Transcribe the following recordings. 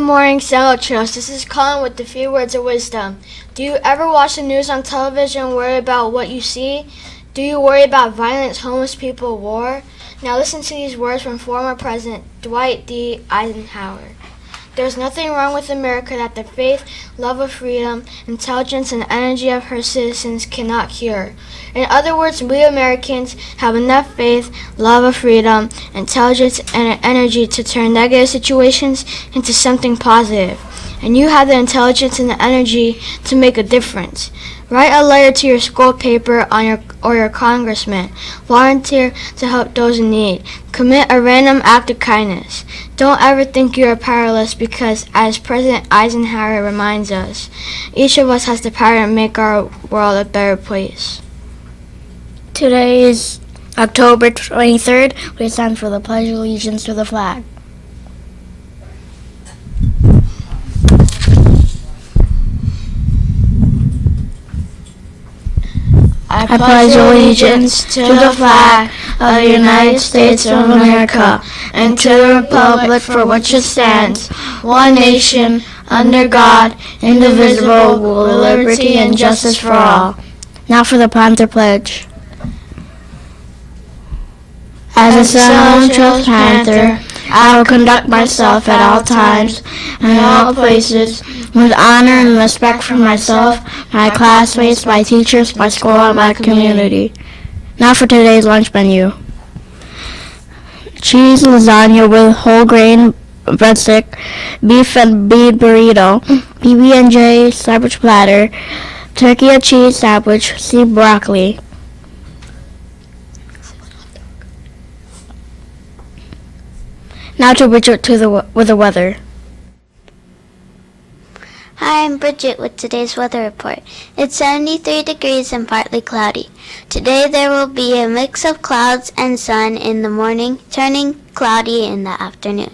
morning, Seminole. This is Colin with a few words of wisdom. Do you ever watch the news on television and worry about what you see? Do you worry about violence, homeless people, war? Now listen to these words from former President Dwight D. Eisenhower. There's nothing wrong with America that the faith, love of freedom, intelligence, and energy of her citizens cannot cure. In other words, we Americans have enough faith, love of freedom, intelligence, and energy to turn negative situations into something positive. And you have the intelligence and the energy to make a difference. Write a letter to your school paper or your congressman. Volunteer to help those in need. Commit a random act of kindness. Don't ever think you are powerless because, as President Eisenhower reminds us, each of us has the power to make our world a better place. Today is October 23rd. It's time for the Pledge of Allegiance to the flag. I pledge allegiance to the flag of the United States of America and to the republic for which it stands, one nation, under God, indivisible, with liberty and justice for all. Now for the Panther Pledge. As a Seminole Trails Panther, I will conduct myself at all times and in all places with honor and respect for myself, my classmates, my teachers, my school, and my community. Now for today's lunch menu. Cheese lasagna with whole grain breadstick, beef and bean burrito, PB&J sandwich platter, turkey and cheese sandwich, steamed broccoli. Now to Bridget with the weather. Hi, I'm Bridget with today's weather report. It's 73 degrees and partly cloudy. Today there will be a mix of clouds and sun in the morning, turning cloudy in the afternoon.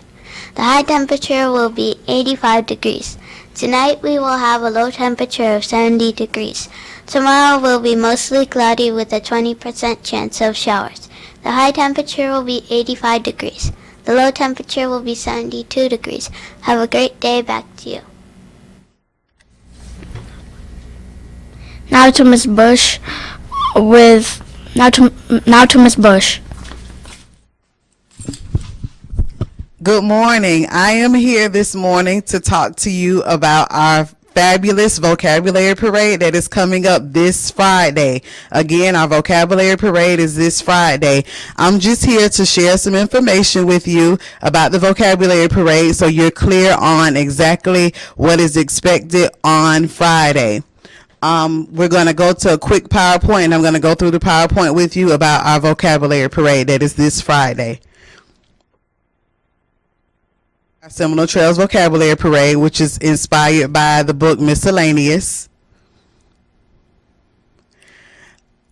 The high temperature will be 85 degrees. Tonight we will have a low temperature of 70 degrees. Tomorrow will be mostly cloudy with a 20% chance of showers. The high temperature will be 85 degrees. The low temperature will be 72 degrees. Have a great day. Back to you. Now to Miss Bush now to Miss Bush. Good morning. I am here this morning to talk to you about our fabulous vocabulary parade that is coming up this Friday. Again, our vocabulary parade is this Friday. I'm just here to share some information with you about the vocabulary parade so you're clear on exactly what is expected on Friday. We're going to go to a quick PowerPoint, and I'm going to go through the PowerPoint with you about our vocabulary parade that is this Friday. Our Seminole Trails Vocabulary Parade, which is inspired by the book Miscellaneous.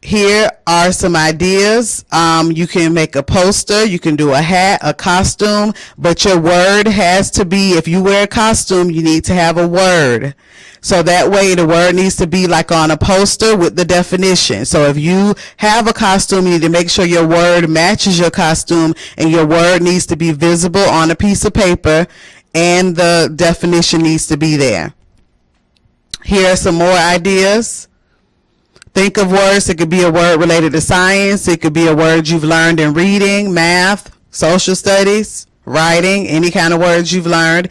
Here are some ideas. You can make a poster, you can do a hat, a costume, but your word has to be, if you wear a costume, you need to have a word. So that way the word needs to be like on a poster with the definition. So if you have a costume, you need to make sure your word matches your costume, and your word needs to be visible on a piece of paper, and the definition needs to be there. Here are some more ideas. Think of words. It could be a word related to science. It could be a word you've learned in reading, math, social studies, writing, any kind of words you've learned.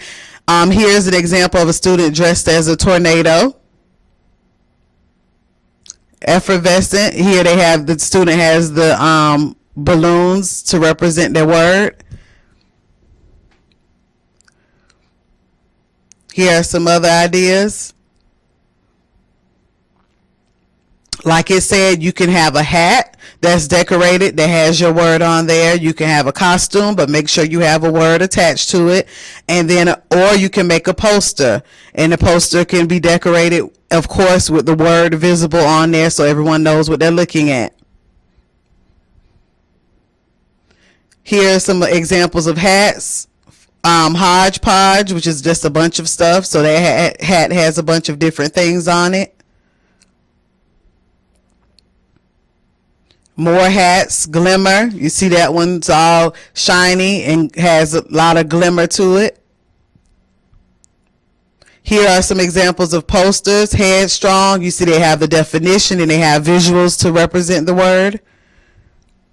Here's an example of a student dressed as a tornado. Effervescent. Here they have, the student has the balloons to represent their word. Here are some other ideas. Like it said, you can have a hat that's decorated that has your word on there. You can have a costume, but make sure you have a word attached to it. And then, or you can make a poster, and the poster can be decorated, of course, with the word visible on there so everyone knows what they're looking at. Here are some examples of hats. Hodgepodge, which is just a bunch of stuff. So that hat has a bunch of different things on it. More hats. Glimmer. You see that one's all shiny and has a lot of glimmer to it. Here are some examples of posters. Headstrong, you see they have the definition and they have visuals to represent the word.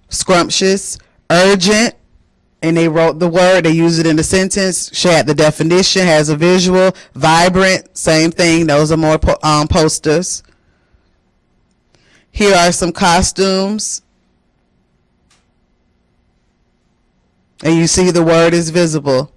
Scrumptious, urgent, and they wrote the word, they use it in the sentence. She had the definition, has a visual. Vibrant, same thing, those are more posters. Here are some costumes. And you see the word is visible.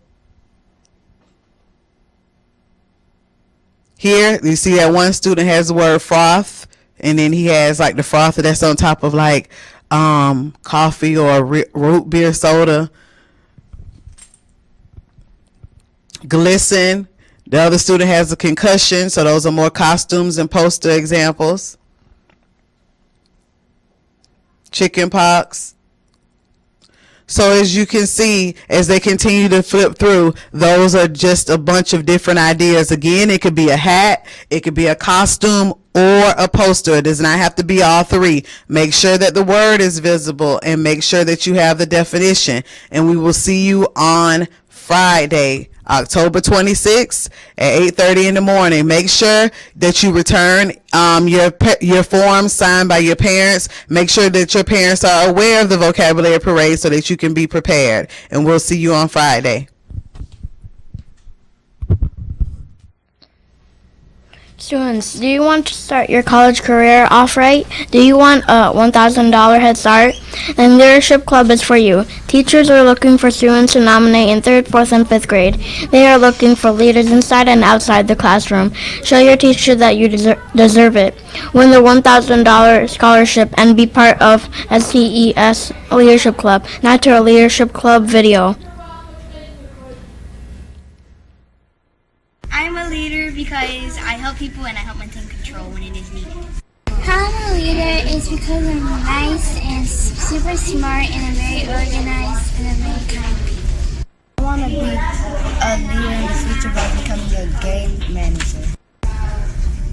Here, you see that one student has the word froth, and then he has like the froth that's on top of like coffee or root beer soda. Glisten, the other student has a concussion, so those are more costumes and poster examples. Chicken pox. So as you can see, as they continue to flip through, those are just a bunch of different ideas. Again, it could be a hat, it could be a costume, or a poster. It does not have to be all three. Make sure that the word is visible and make sure that you have the definition. And we will see you on Friday, October 26th at 8:30 in the morning. Make sure that you return your forms signed by your parents. Make sure that your parents are aware of the vocabulary parade so that you can be prepared. And we'll see you on Friday. Students, do you want to start your college career off right? Do you want a $1,000 head start? Then Leadership Club is for you. Teachers are looking for students to nominate in 3rd, 4th, and 5th grade. They are looking for leaders inside and outside the classroom. Show your teacher that you deserve it. Win the $1,000 scholarship and be part of STES Leadership Club. Now to a Leadership Club video. I'm a leader because I help people and I help maintain control when it is needed. How I'm a leader is because I'm nice and super smart and I'm very organized and I'm very kind. I want to be a leader in the future by becoming a game manager.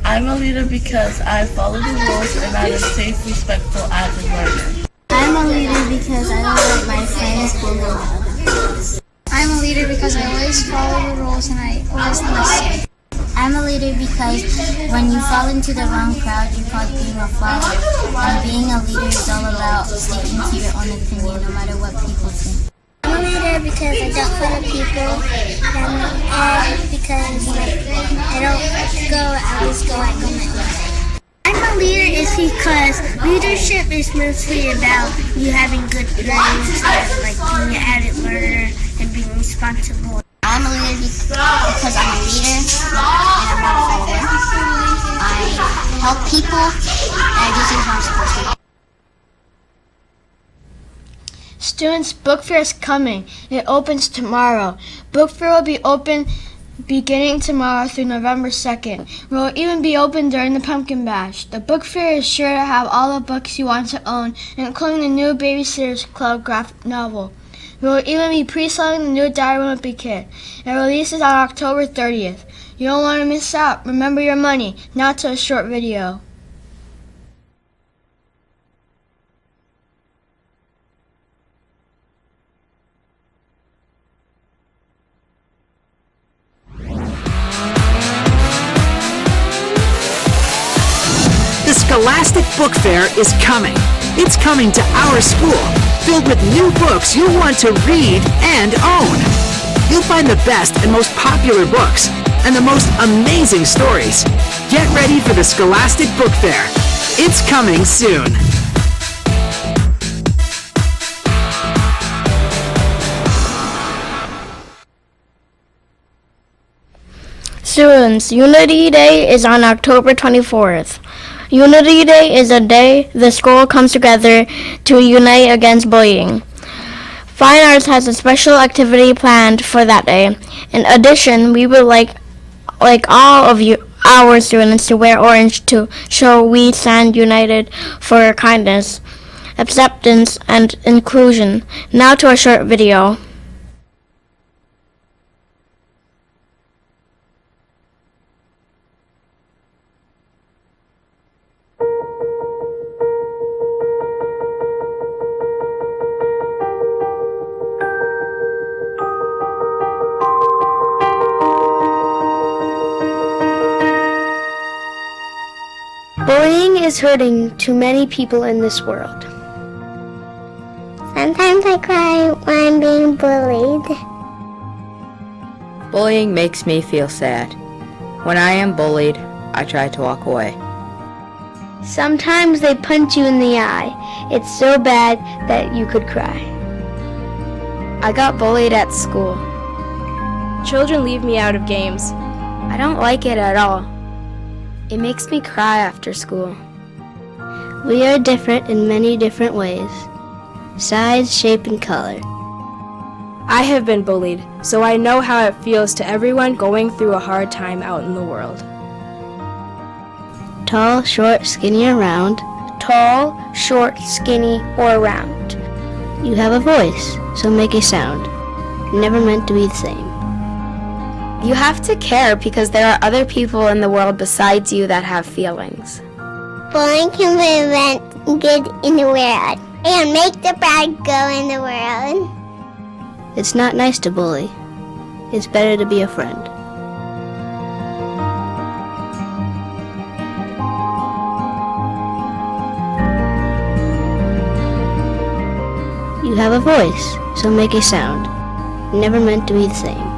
I'm a leader because I follow the rules and I'm a safe, respectful, active learner. I'm a leader because I don't let my friends bully others. I'm a leader because I always follow the rules and I always listen. I'm a leader because when you fall into the wrong crowd, you're called being a follower. And being a leader is all about sticking to your own opinion, no matter what people think. I'm a leader because I don't follow people, and because I don't go, I just go my way. I'm a leader is because leadership is mostly about you having good grades, like being an avid learner and being responsible. I'm a leader because I'm a leader and I'm not a follower. I help people and I do things I'm supposed to. Students, Book Fair is coming. It opens tomorrow. Book Fair will be open beginning tomorrow through November 2nd. It will even be open during the Pumpkin Bash. The Book Fair is sure to have all the books you want to own, including the new Babysitters Club graphic novel. We will even be pre-selling the new Diary Wimpy kit. It releases on October 30th. You don't want to miss out. Remember your money. Now to a short video. The Scholastic Book Fair is coming. It's coming to our school, filled with new books you'll want to read and own. You'll find the best and most popular books and the most amazing stories. Get ready for the Scholastic Book Fair. It's coming soon. Students, Unity Day is on October 24th. Unity Day is a day the school comes together to unite against bullying. Fine Arts has a special activity planned for that day. In addition, we would like all of you, our students, to wear orange to show we stand united for kindness, acceptance, and inclusion. Now to a short video. is hurting to many people in this world. Sometimes I cry when I'm being bullied. Bullying makes me feel sad. When I am bullied, I try to walk away. Sometimes they punch you in the eye. It's so bad that you could cry. I got bullied at school. Children leave me out of games. I don't like it at all. It makes me cry after school. We are different in many different ways. Size, shape, and color. I have been bullied, so I know how it feels to everyone going through a hard time out in the world. Tall, short, skinny, or round. Tall, short, skinny, or round. You have a voice, so make a sound. Never meant to be the same. You have to care because there are other people in the world besides you that have feelings. Bullying can prevent good in the world and make the bad go in the world. It's not nice to bully. It's better to be a friend. You have a voice, so make a sound. Never meant to be the same.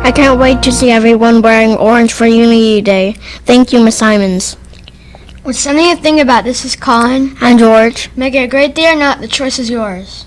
I can't wait to see everyone wearing orange for Unity Day. Thank you, Miss Simons. What's something to think about? This is Colin. And George. Make it a great day or not, the choice is yours.